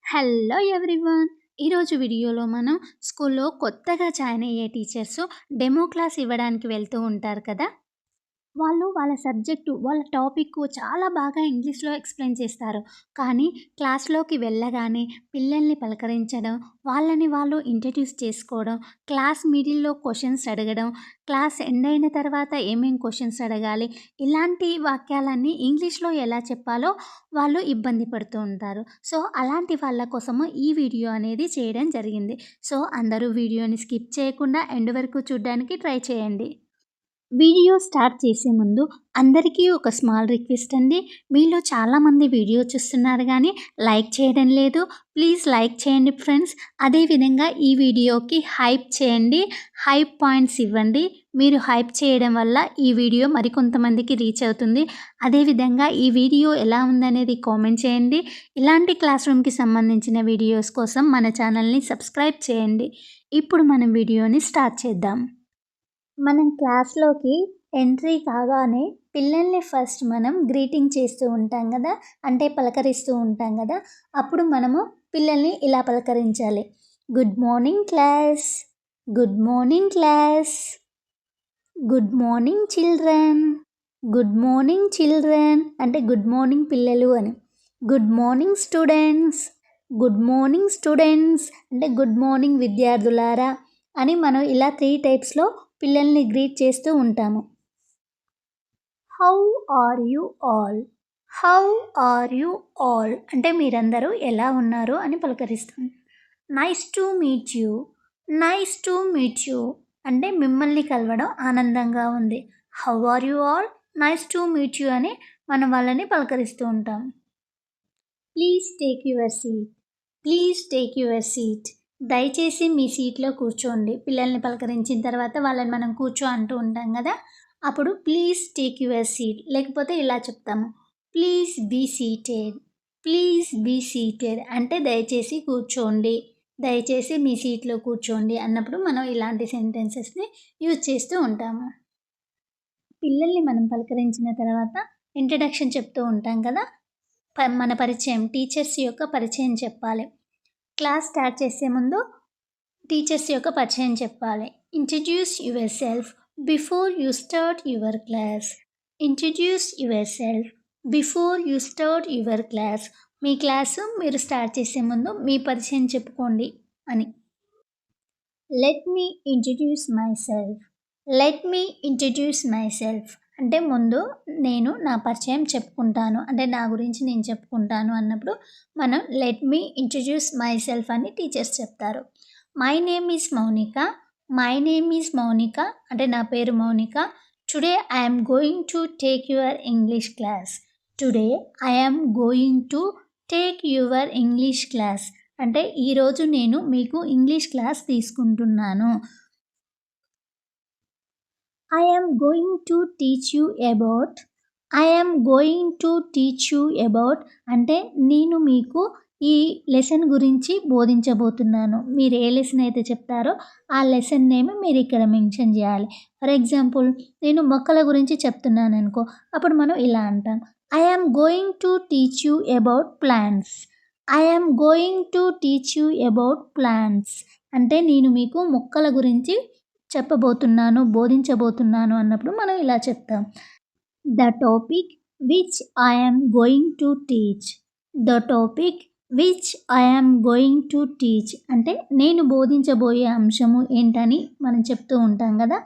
Hello everyone. ఈరోజు వీడియోలో మనం స్కూల్లో కొత్తగా జాయిన్ అయ్యే టీచర్స్ డెమో క్లాస్ ఇవ్వడానికి వెళ్తూ ఉంటారు కదా! వాళ్ళు వాళ్ళ సబ్జెక్టు, వాళ్ళ టాపిక్కు చాలా బాగా ఇంగ్లీష్‌లో ఎక్స్‌ప్లెయిన్ చేస్తారు. కానీ క్లాస్‌లోకి వెళ్ళగానే పిల్లల్ని పలకరించడం, వాళ్ళని వాళ్ళు ఇంట్రడ్యూస్ చేసుకోవడం, క్లాస్ మిడిల్‌లో క్వెషన్స్ అడగడం, క్లాస్ ఎండ్ అయిన తర్వాత ఏమేం క్వెషన్స్ అడగాలి, ఇలాంటి వాక్యాలన్నీ ఇంగ్లీష్‌లో ఎలా చెప్పాలో వాళ్ళు ఇబ్బంది పడుతూ ఉంటారు. సో, అలాంటి వాళ్ళ కోసము ఈ వీడియో అనేది చేయడం జరిగింది. సో, అందరూ వీడియోని స్కిప్ చేయకుండా ఎండ్ వరకు చూడ్డానికి ట్రై చేయండి. వీడియో స్టార్ట్ చేసే ముందు అందరికీ ఒక స్మాల్ రిక్వెస్ట్ అండి. మీలో చాలామంది వీడియో చూస్తున్నారు కానీ లైక్ చేయడం లేదు. ప్లీజ్ లైక్ చేయండి ఫ్రెండ్స్. అదేవిధంగా ఈ వీడియోకి హైప్ చేయండి. హైప్ పాయింట్స్ ఇవ్వండి. మీరు హైప్ చేయడం వల్ల ఈ వీడియో మరికొంతమందికి రీచ్ అవుతుంది. అదేవిధంగా ఈ వీడియో ఎలా ఉందనేది కామెంట్ చేయండి. ఇలాంటి క్లాస్ రూమ్‌కి సంబంధించిన వీడియోస్ కోసం మన ఛానల్‌ని సబ్స్క్రైబ్ చేయండి. ఇప్పుడు మనం వీడియోని స్టార్ట్ చేద్దాం. మనం క్లాస్‌లోకి ఎంట్రీ కాగానే పిల్లల్ని ఫస్ట్ మనం గ్రీటింగ్ చేస్తూ ఉంటాం గదా! అంటే పలకరిస్తూ ఉంటాం గదా! అప్పుడు మనము పిల్లల్ని ఇలా పలకరించాలి. Good morning class. Good morning class. Good morning children. Good morning children అంటే గుడ్ మార్నింగ్ పిల్లలు అని. Good morning students. Good morning students అంటే గుడ్ మార్నింగ్ విద్యార్థులారా అని మనం ఇలా 3 టైప్స్‌లో పిల్లల్ని గ్రీట్ చేస్తూ ఉంటాము. How are you all. How are you all అంటే మీరందరూ ఎలా ఉన్నారు అని పలకరిస్తాం. Nice to meet you. Nice to meet you అంటే మిమ్మల్ని కలవడం ఆనందంగా ఉంది. How are you all. Nice to meet you అని మనం వాళ్ళని పలకరిస్తూ ఉంటాం. Please take your seat. Please take your seat దయచేసి మీ సీట్లో కూర్చోండి. పిల్లల్ని పలకరించిన తర్వాత వాళ్ళని మనం కూర్చో అంటూ ఉంటాం కదా! అప్పుడు ప్లీజ్ టేక్ యువర్ సీట్ లేకపోతే ఇలా చెప్తాము. Please be seated. Please be seated అంటే దయచేసి కూర్చోండి. దయచేసి మీ సీట్లో కూర్చోండి అన్నప్పుడు మనం ఇలాంటి సెంటెన్సెస్‌ని యూజ్ చేస్తూ ఉంటాము. పిల్లల్ని మనం పలకరించిన తర్వాత ఇంట్రడక్షన్ చెప్తూ ఉంటాం కదా! మన పరిచయం టీచర్స్ యొక్క పరిచయం చెప్పాలి. క్లాస్ స్టార్ట్ చేసే ముందు టీచర్స్ యొక్క పరిచయం చెప్పాలి. Introduce your self before you start your class. Introduce your self before you start your class. Me class మీరు స్టార్ట్ చేసే ముందు మీ పరిచయం చెప్పుకోండి అని. Let me introduce my self. Let me introduce my self అంటే ముందు నేను నా పరిచయం చెప్పుకుంటాను. అంటే నా గురించి నేను చెప్పుకుంటాను అన్నప్పుడు మనం let me introduce my self అని టీచర్స్ చెప్తారు. My name is Mounika. My name is Mounika అంటే నా పేరు Mounika. Today I'm going to take your English class. Today I'm going to take your English class అంటే ఈరోజు నేను మీకు ఇంగ్లీష్ క్లాస్ తీసుకుంటున్నాను. I am going to teach you about. I am going to teach you about అంటే నేను మీకు ఈ lesson గురించి బోధించబోతున్నాను. మీరు ఏ లెసన్ అయితే చెప్తారో ఆ లెసన్ నేమ్ మీరు ఇక్కడ మెన్షన్ చేయాలి. ఫర్ ఎగ్జాంపుల్ నేను మొక్కల గురించి చెప్తున్నాననుకో అప్పుడు మనం ఇలా అంటాం. I am going to teach you about plants. I am going to teach you about plants అంటే నేను మీకు మొక్కల గురించి చెప్పబోతున్నాను, బోధించబోతున్నాను అన్నప్పుడు మనం ఇలా చెప్తాం. The topic which I am going to teach. The topic which I am going to teach అంటే నేను బోధించబోయే అంశము ఏంటని మనం చెప్తూ ఉంటాం కదా!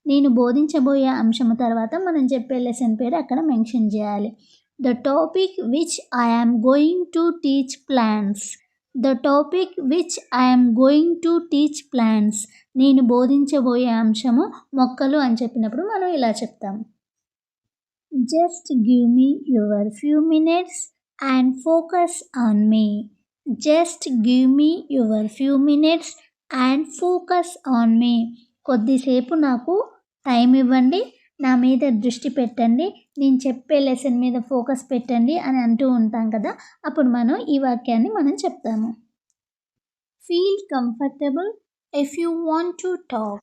నేను బోధించబోయే అంశము తర్వాత మనం చెప్పే లెసన్ పేరు అక్కడ మెన్షన్ చేయాలి. The topic which I am going to teach plants. The topic which I am going to teach plants నేను బోధించబోయే అంశము మొక్కలు అని చెప్పినప్పుడు మనం ఇలా చెప్తాం. Just give me your few minutes and focus on me. Just give me your few minutes and focus on me కొద్దిసేపు నాకు టైం ఇవ్వండి, నా మీద దృష్టి పెట్టండి, నేను చెప్పే లెసన్ మీద ఫోకస్ పెట్టండి అని అంటూ ఉంటాం కదా! అప్పుడు మనం ఈ వాక్యాన్ని మనం చెప్తాము. Feel comfortable if you want to talk.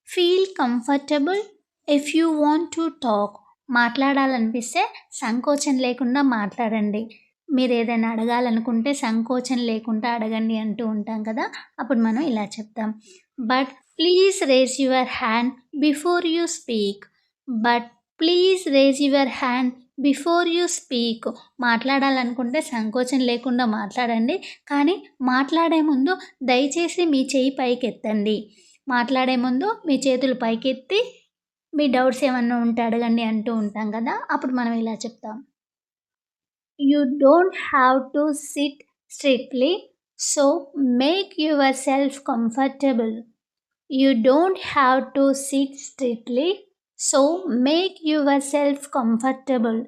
Feel comfortable if you want to talk మాట్లాడాలనిపిస్తే సంకోచం లేకుండా మాట్లాడండి. మీరేదైనా అడగాలనుకుంటే సంకోచం లేకుండా అడగండి అంటూ ఉంటాం కదా! అప్పుడు మనం ఇలా చెప్తాం. But please raise your hand before you speak. But please raise your hand before you speak. మాట్లాడాలనుకుంటే సంకోచం లేకుండా మాట్లాడండి. కానీ మాట్లాడే ముందు దయచేసి మీ చెయ్యి పైకెత్తండి. మాట్లాడే ముందు మీ చేతులు పైకెత్తి మీ డౌట్స్ ఏమన్నా ఉంటే అడగండి అంటూ ఉంటాం కదా! అప్పుడు మనం ఇలా చెప్తాం. You don't have to sit strictly, so make yourself comfortable. You don't have to sit strictly, so make yourself comfortable.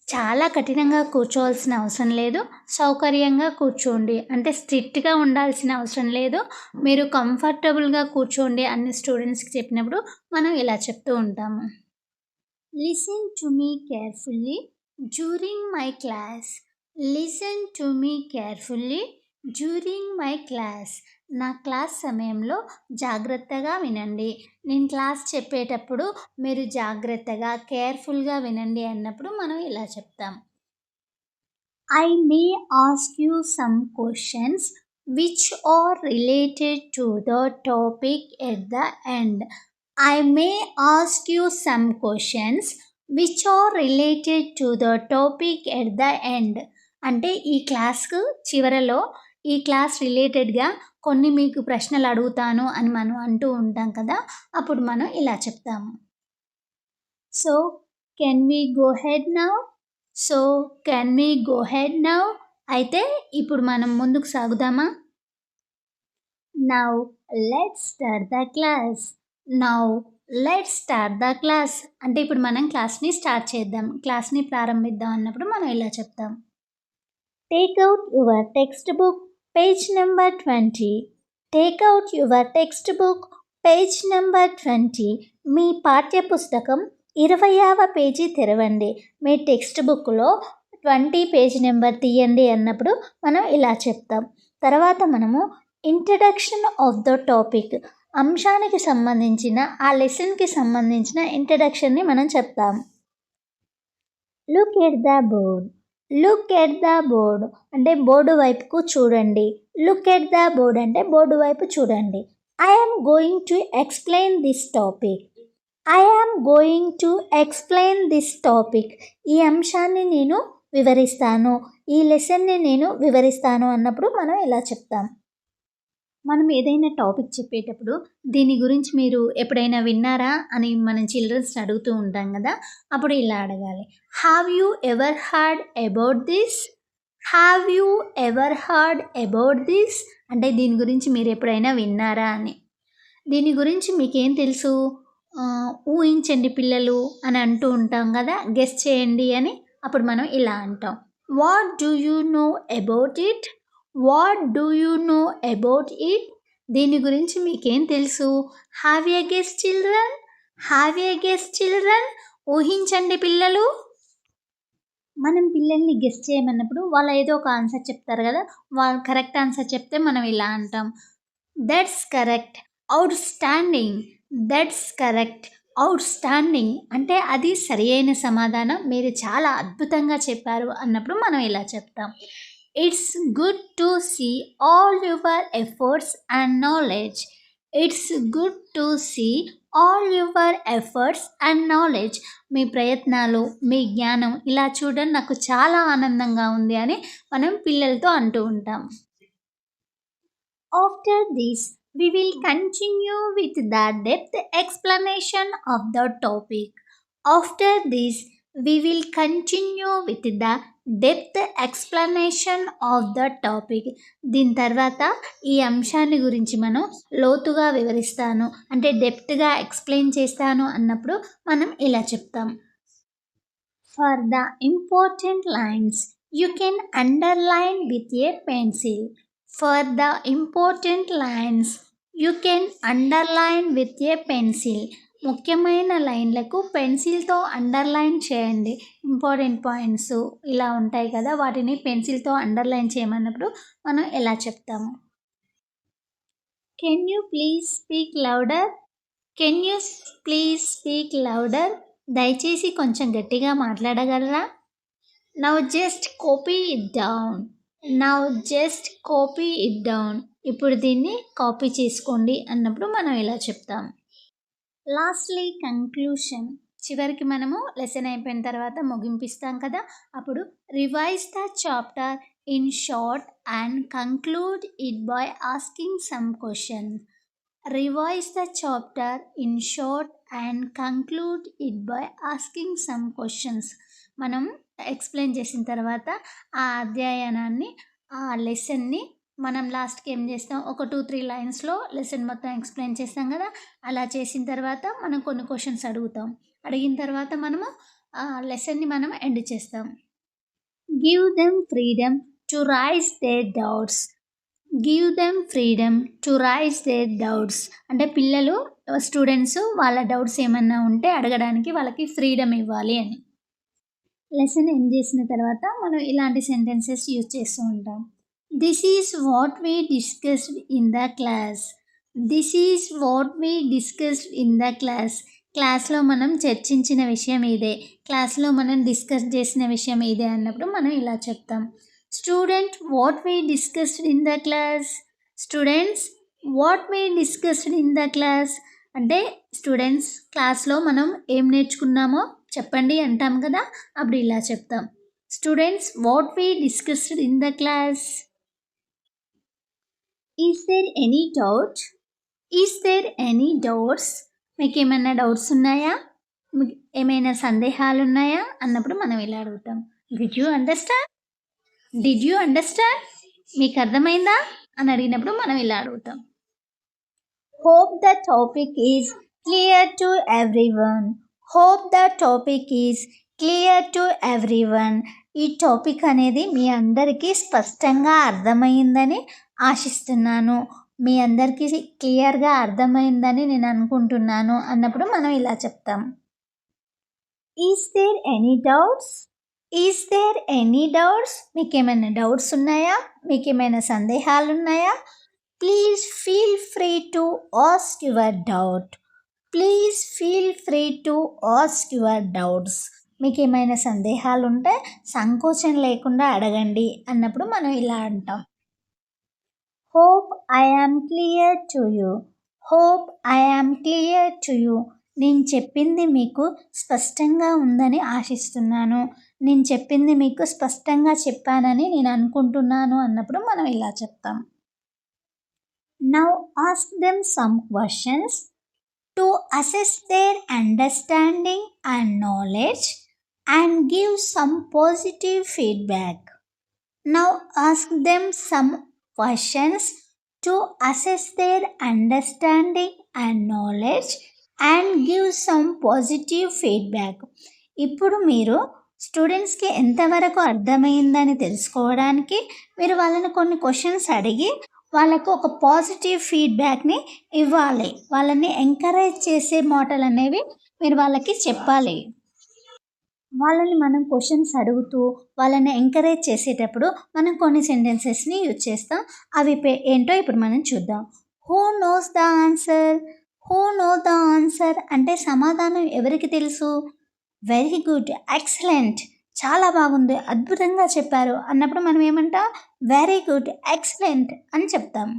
చాలా కఠినంగా కూర్చోవాల్సిన అవసరం లేదు. సౌకర్యంగా కూర్చోండి. అంటే స్ట్రిక్ట్‌గా ఉండాల్సిన అవసరం లేదు. మీరు కంఫర్టబుల్‌గా కూర్చోండి అని స్టూడెంట్స్‌కి చెప్పినప్పుడు మనం ఇలా చెప్తూ ఉంటాము. Listen to me carefully during my class. Listen to me carefully during my class. నా క్లాస్ సమయంలో జాగ్రత్తగా వినండి. నేను క్లాస్ చెప్పేటప్పుడు మీరు జాగ్రత్తగా, కేర్‌ఫుల్‌గా వినండి అన్నప్పుడు మనం ఇలా చెప్తాం. I may ask you some questions which are related to the topic at the end. I may ask you some questions which are related to the topic at the end. అంటే ఈ క్లాస్‌కు చివరలో ఈ క్లాస్ రిలేటెడ్‌గా కొన్ని మీకు ప్రశ్నలు అడుగుతాను అని మనం అంటూ ఉంటాం కదా! అప్పుడు మనం ఇలా చెప్తాము. So, can we go head now? So, can we go head now? అయితే ఇప్పుడు మనం ముందుకు సాగుదామా? Now let's start the class. Now let's start the class. అంటే ఇప్పుడు మనం క్లాస్‌ని స్టార్ట్ చేద్దాం. క్లాస్‌ని ప్రారంభిద్దాం అన్నప్పుడు మనం ఇలా చెప్తాం. Take out your text book page number 20. Take out your text book page number 20. మీ పాఠ్య పుస్తకం 20వ పేజీ తెరవండి. మీ టెక్స్ట్ బుక్‌లో 20 పేజ్ నెంబర్ తీయండి అన్నప్పుడు మనం ఇలా చెప్తాం. తర్వాత మనము ఇంట్రడక్షన్ ఆఫ్ ద టాపిక్, అంశానికి సంబంధించిన ఆ లెసన్‌కి సంబంధించిన ఇంట్రడక్షన్‌ని మనం చెప్తాం. Look at the board. Look at the board అంటే బోర్డు వైపుకు చూడండి. లుక్ ఎట్ ద బోర్డ్ అంటే బోర్డు వైపు చూడండి. I am going to explain this topic. I am going to explain this topic. ఈ అంశాన్ని నేను వివరిస్తాను. ఈ లెసన్‌ని నేను వివరిస్తాను అన్నప్పుడు మనం ఇలా చెప్తాం. మనం ఏదైనా టాపిక్ చెప్పేటప్పుడు దీని గురించి మీరు ఎప్పుడైనా విన్నారా అని మనం చిల్డ్రన్స్‌ని అడుగుతూ ఉంటాం కదా! అప్పుడు ఇలా అడగాలి. Have you ever heard about this? Have you ever heard about this? అంటే దీని గురించి మీరు ఎప్పుడైనా విన్నారా అని. దీని గురించి మీకేం తెలుసు? ఊహించండి పిల్లలు అని అంటూ ఉంటాం కదా! గెస్ చేయండి అని. అప్పుడు మనం ఇలా అంటాం. What do you know about it? What do you know about it? దీని గురించి మీకేం తెలుసు? Have a guess children? Have a guess children? ఊహించండి పిల్లలు. మనం పిల్లల్ని గెస్ చేయమన్నప్పుడు వాళ్ళు ఏదో ఒక ఆన్సర్ చెప్తారు కదా! వాళ్ళు కరెక్ట్ ఆన్సర్ చెప్తే మనం ఇలా అంటాం. That's correct. Outstanding. That's correct. Outstanding అంటే అది సరియైన సమాధానం. మీరు చాలా అద్భుతంగా చెప్పారు అన్నప్పుడు మనం ఇలా చెప్తాం. It's good to see all your efforts and knowledge. It's good to see all your efforts and knowledge. మీ ప్రయత్నాలు, మీ జ్ఞానం ఇలా చూడడం నాకు చాలా ఆనందంగా ఉంది అని మనం పిల్లలతో అంటూ ఉంటాం. After this, we will continue with the depth explanation of the topic. After this, we will continue with the depth explanation of the topic. దీని తర్వాత ఈ అంశాన్ని గురించి మనం లోతుగా వివరిస్తాను అంటే డెప్త్గా ఎక్స్ప్లెయిన్ చేస్తాను అన్నప్పుడు మనం ఇలా చెప్తాం. For the important lines, you can underline with a pencil. For the important lines, you can underline with a pencil. ముఖ్యమైన లైన్లకు పెన్సిల్తో అండర్లైన్ చేయండి. ఇంపార్టెంట్ పాయింట్స్ ఇలా ఉంటాయి కదా! వాటిని పెన్సిల్తో అండర్లైన్ చేయమన్నప్పుడు మనం ఎలా చెప్తాము? Can you please speak louder? Can you please speak louder? దయచేసి కొంచెం గట్టిగా మాట్లాడగలరా? Now just copy it down. Now just copy it down. ఇప్పుడు దీన్ని కాపీ చేసుకోండి అన్నప్పుడు మనం ఇలా చెప్తాం. Lastly conclusion. చివరికి మనము లెసన్ అయిపోయిన తర్వాత ముగింపిస్తాం కదా! అప్పుడు revise the chapter in short and conclude it by asking some questions. Revise the chapter in short and conclude it by asking some questions. మనం ఎక్స్‌ప్లెయిన్ చేసిన తర్వాత ఆ అధ్యయనాన్ని, ఆ లెసన్‌ని మనం లాస్ట్‌కి ఏం చేస్తాం, ఒక 2, 3 లైన్స్‌లో లెసన్ మొత్తం ఎక్స్‌ప్లెయిన్ చేస్తాం కదా! అలా చేసిన తర్వాత మనం కొన్ని క్వెషన్స్ అడుగుతాం. అడిగిన తర్వాత మనము ఆ లెసన్‌ని మనం ఎండ్ చేస్తాం. Give them freedom to raise their doubts. Give them freedom to raise their doubts. అంటే పిల్లలు, స్టూడెంట్స్ వాళ్ళ డౌట్స్ ఏమన్నా ఉంటే అడగడానికి వాళ్ళకి ఫ్రీడమ్ ఇవ్వాలి అని. లెసన్ ఎండ్ చేసిన తర్వాత మనం ఇలాంటి సెంటెన్సెస్ యూజ్ చేస్తూ ఉంటాం. This is what we discussed in the class. This is what we discussed in the class. క్లాస్లో మనం చర్చించిన విషయం ఇదే, క్లాస్లో మనం డిస్కస్ చేసిన విషయం ఇదే అన్నప్పుడు మనం ఇలా చెప్తాం. Student what we discussed in the class. Students what we discussed in the class. అంటే స్టూడెంట్స్ క్లాస్లో మనం ఏం నేర్చుకున్నామో చెప్పండి అంటాం కదా! అప్పుడు ఇలా చెప్తాం. Students what we discussed in the class. Is there any doubt. Is there any doubts. మీకేమైనా డౌట్స్ ఉన్నాయా, మీకు ఏమైనా సందేహాలు ఉన్నాయా అన్నప్పుడు మనం ఇలా అడుగుతాం. Did you understand. Did you understand. మీకు అర్థమైందా అని అడిగినప్పుడు మనం ఇలా అడుగుతాం. Hope the topic is clear to everyone. Hope the topic is clear to everyone. ఈ టాపిక్ అనేది మీ అందరికీ స్పష్టంగా అర్థమైందని ఆశిస్తున్నాను. మీ అందరికీ క్లియర్గా అర్థమైందని నేను అనుకుంటున్నాను అన్నప్పుడు మనం ఇలా చెప్తాం. Is there any doubts. Is there any doubts. మీకేమైనా డౌట్స్ ఉన్నాయా, మీకేమైనా సందేహాలు ఉన్నాయా. Please feel free to ask your doubt. Please feel free to ask your doubts. మీకు ఏమైనా సందేహాలు ఉంటే సంకోచం లేకుండా అడగండి అన్నప్పుడు మనం ఇలా అంటాం. Hope I am clear to you. Hope I am clear to you. నేను చెప్పింది మీకు స్పష్టంగా ఉందని ఆశిస్తున్నాను. నేను చెప్పింది మీకు స్పష్టంగా చెప్పానని నేను అనుకుంటున్నాను అన్నప్పుడు మనం ఇలా చెప్తాం. Now ask them some questions to assess their understanding and knowledge and give some positive feedback. Now ask them some questions to assess their understanding and knowledge and give some positive feedback. ఇప్పుడు మీరు స్టూడెంట్స్కి ఎంతవరకు అర్థమైందని తెలుసుకోవడానికి మీరు వాళ్ళని కొన్ని questions అడిగి వాళ్ళకు ఒక పాజిటివ్ ఫీడ్బ్యాక్ని ఇవ్వాలి. వాళ్ళని ఎంకరేజ్ చేసే మాటలు అనేవి మీరు వాళ్ళకి చెప్పాలి. వాళ్ళని మనం క్వశ్చన్స్ అడుగుతూ వాళ్ళని ఎంకరేజ్ చేసేటప్పుడు మనం కొన్ని సెంటెన్సెస్ని యూజ్ చేస్తాం. అవి ఏంటో ఇప్పుడు మనం చూద్దాం. Who knows the answer. Who know the answer అంటే సమాధానం ఎవరికి తెలుసు. వెరీ గుడ్, ఎక్సలెంట్, చాలా బాగుంది, అద్భుతంగా చెప్పారు అన్నప్పుడు మనం ఏమంటాం, వెరీ గుడ్, ఎక్సలెంట్ అని చెప్తాం.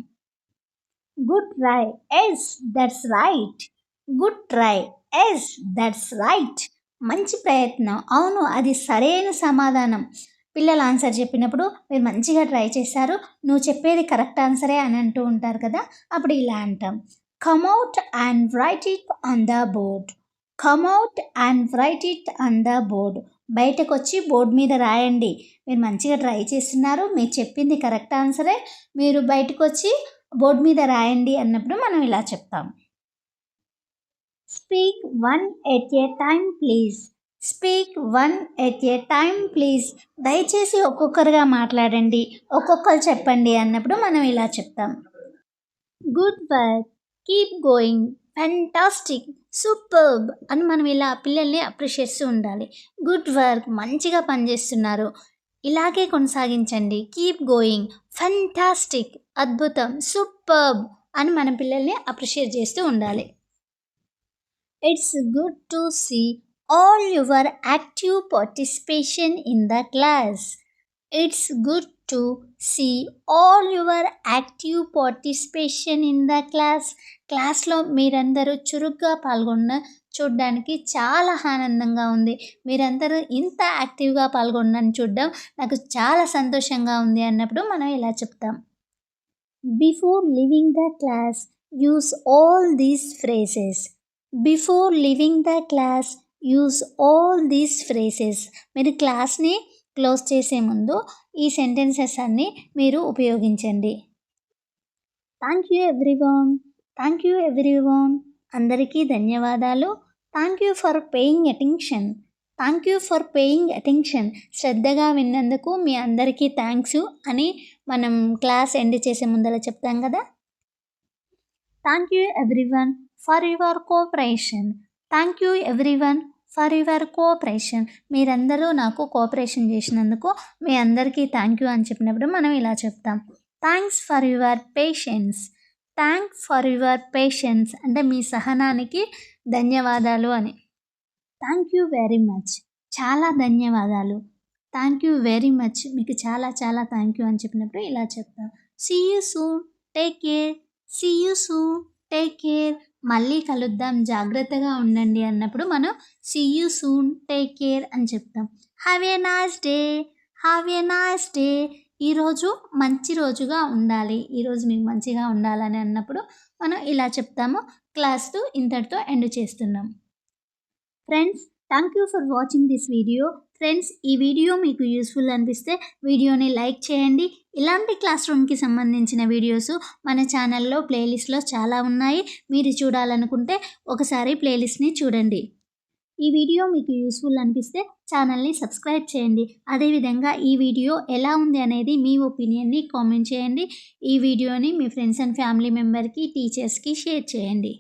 Good try. Yes that's right. Good try. Yes that's right. మంచి ప్రయత్నం, అవును అది సరైన సమాధానం. పిల్లలు ఆన్సర్ చెప్పినప్పుడు మీరు మంచిగా ట్రై చేశారు, నువ్వు చెప్పేది కరెక్ట్ ఆన్సరే అని అంటూ ఉంటారు కదా, అప్పుడు ఇలా అంటాం. Come out and right it on the board. Come out and right it on the board. బయటకు వచ్చి బోర్డు మీద రాయండి. మీరు మంచిగా ట్రై చేస్తున్నారు, మీరు చెప్పింది కరెక్ట్ ఆన్సరే, మీరు బయటకు వచ్చి బోర్డు మీద రాయండి అన్నప్పుడు మనం ఇలా చెప్తాం. Speak one at a time please. Speak one at a time please. దయచేసి ఒక్కొక్కరుగా మాట్లాడండి, ఒక్కొక్కరు చెప్పండి అన్నప్పుడు మనం ఇలా చెప్తాం. Good work, keep going, fantastic, superb అని మనం ఇలా పిల్లల్ని అప్రిషియేట్ చేస్తూ ఉండాలి. గుడ్ వర్క్, మంచిగా పనిచేస్తున్నారు, ఇలాగే కొనసాగించండి, కీప్ గోయింగ్, ఫ్యాంటాస్టిక్, అద్భుతం, సూపర్బ్ అని మన పిల్లల్ని అప్రిషియేట్ చేస్తూ ఉండాలి. It's good to see all your active participation in the class. It's good to see all your active participation in the class. క్లాస్లో మీరందరూ చురుగ్గా పాల్గొన్న చూడ్డానికి చాలా ఆనందంగా ఉంది. మీరందరూ ఇంత యాక్టివ్గా పాల్గొనడం చూడడం నాకు చాలా సంతోషంగా ఉంది అన్నప్పుడు మనం ఇలా చెప్తాం. Before living the class use all these phrases. Before living the class use all these phrases. మీరు క్లాస్ని క్లోజ్ చేసే ముందు ఈ సెంటెన్సెస్ అన్నీ మీరు ఉపయోగించండి. Thank you everyone. Thank you everyone. అందరికీ ధన్యవాదాలు. Thank you for paying attention. Thank you for paying attention. శ్రద్ధగా విన్నందుకు మీ అందరికీ థ్యాంక్స్ అని మనం క్లాస్ ఎండ్ చేసే ముందర చెప్తాం కదా. Thank you everyone for your cooperation. Thank you everyone for your cooperation. మీరందరూ నాకు కోఆపరేషన్ చేసినందుకు మీ అందరికీ థ్యాంక్ యూ అని చెప్పినప్పుడు మనం ఇలా చెప్తాం. Thanks for your patience. Thanks for your patience అంటే మీ సహనానికి ధన్యవాదాలు అని. Thank you very much. చాలా ధన్యవాదాలు. Thank you very much. మీకు చాలా చాలా థ్యాంక్ యూ అని చెప్పినప్పుడు ఇలా చెప్తాం. See you soon. Take care. See you soon. Take care. మళ్ళీ కలుద్దాం, జాగ్రత్తగా ఉండండి అన్నప్పుడు మనం see you soon. Take care అని చెప్తాం. Have a nice day. Have a nice day. ఈరోజు మంచి రోజుగా ఉండాలి, ఈరోజు మీకు మంచిగా ఉండాలని అన్నప్పుడు మనం ఇలా చెప్తాము. క్లాస్ ఇంతటితో ఎండ్ చేస్తున్నాం. Friends, thank you for watching this video. Friends, ఈ వీడియో మీకు యూస్ఫుల్ అనిపిస్తే వీడియోని లైక్ చేయండి. ఇలాంటి క్లాస్ రూమ్కి సంబంధించిన వీడియోస్ మన ఛానల్లో ప్లేలిస్ట్లో చాలా ఉన్నాయి. మీరు చూడాలనుకుంటే ఒకసారి ప్లేలిస్ట్ని చూడండి. ఈ వీడియో మీకు యూస్ఫుల్ అనిపిస్తే ఛానల్ని సబ్స్క్రైబ్ చేయండి. అదేవిధంగా ఈ వీడియో ఎలా ఉంది అనేది మీ ఒపీనియన్ని కామెంట్ చేయండి. ఈ వీడియోని మీ ఫ్రెండ్స్ అండ్ ఫ్యామిలీ మెంబర్కి, టీచర్స్కి షేర్ చేయండి.